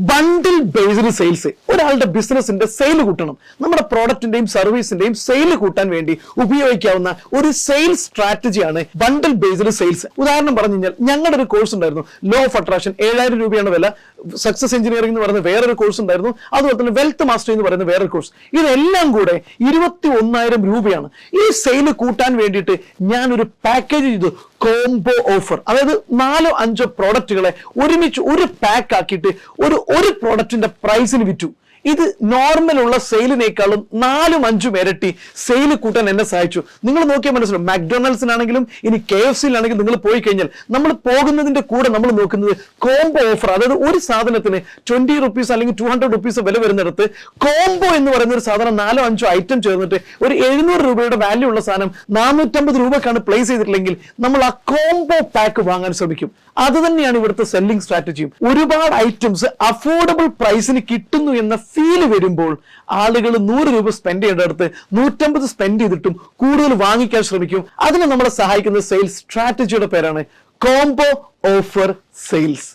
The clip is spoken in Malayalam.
ബണ്ടിൽ ബേസ്ഡ് സെയിൽസ്. ഒരാളുടെ ബിസിനസിന്റെ സെയിൽ കൂട്ടണം, നമ്മുടെ പ്രോഡക്റ്റിന്റെയും സർവീസിന്റെയും സെയിൽ കൂട്ടാൻ വേണ്ടി ഉപയോഗിക്കാവുന്ന ഒരു സെയിൽസ് സ്ട്രാറ്റജിയാണ് ബണ്ടിൽ ബേസ്ഡ് സെയിൽസ്. ഉദാഹരണം പറഞ്ഞു കഴിഞ്ഞാൽ, ഞങ്ങളുടെ ഒരു കോഴ്സ് ഉണ്ടായിരുന്നു, ലോ ഓഫ് അട്രാക്ഷൻ. 7000 രൂപയാണ് വില. സക്സസ് എഞ്ചിനീയറിംഗ് എന്ന് പറയുന്ന വേറൊരു കോഴ്സ് ഉണ്ടായിരുന്നു. അതുപോലെ തന്നെ വെൽത്ത് മാസ്റ്ററി എന്ന് പറയുന്ന വേറൊരു കോഴ്സ്. ഇതെല്ലാം കൂടെ 21,000 രൂപയാണ്. ഈ സെയിൽ കൂട്ടാൻ വേണ്ടിയിട്ട് ഞാൻ ഒരു പാക്കേജ് ചെയ്തു, കോംബോ ഓഫർ. അതായത് 4-5 പ്രോഡക്റ്റുകളെ ഒരുമിച്ച് ഒരു പാക്ക് ആക്കിയിട്ട് ഒരു പ്രോഡക്റ്റിന്റെ പ്രൈസിന് വിറ്റു. ഇത് നോർമൽ ഉള്ള സെയിലിനേക്കാളും 4-5 ഇരട്ടി സെയിൽ കൂട്ടാൻ എന്നെ സഹായിച്ചു. നിങ്ങൾ നോക്കിയാൽ മനസ്സിലാവും. മാക്ഡൊണാൾഡ്സിനാണെങ്കിലും ഇനി KFCയിലാണെങ്കിലും നിങ്ങൾ പോയി കഴിഞ്ഞാൽ നമ്മൾ പോകുന്നതിന്റെ കൂടെ നമ്മൾ നോക്കുന്നത് കോംബോ ഓഫർ. അതായത് ഒരു സാധനത്തിന് 20 rupees അല്ലെങ്കിൽ 200 rupees വില വരുന്നിടത്ത് കോംബോ എന്ന് പറയുന്ന ഒരു സാധനം 4-5 ഐറ്റം ചേർന്നിട്ട് ഒരു 700 രൂപയുടെ വാല്യൂ ഉള്ള സാധനം 450 രൂപക്കാണ് പ്ലേസ് ചെയ്തിട്ടില്ലെങ്കിൽ നമ്മൾ ആ കോംബോ പാക്ക് വാങ്ങാൻ ശ്രമിക്കും. അത് തന്നെയാണ് ഇവിടുത്തെ സെല്ലിംഗ് സ്ട്രാറ്റജിയും. ഒരുപാട് ഐറ്റംസ് അഫോർഡബിൾ പ്രൈസിന് കിട്ടുന്നു എന്ന ഫീൽ വരുമ്പോൾ ആളുകൾ 100 രൂപ സ്പെൻഡ് ചെയ്യേണ്ടടുത്ത് 150 സ്പെൻഡ് ചെയ്തിട്ടും കൂടുതൽ വാങ്ങിക്കാൻ ശ്രമിക്കും. അതിന് നമ്മളെ സഹായിക്കുന്ന സെയിൽസ് സ്ട്രാറ്റജിയുടെ പേരാണ് കോംബോ ഓഫർ സെയിൽസ്.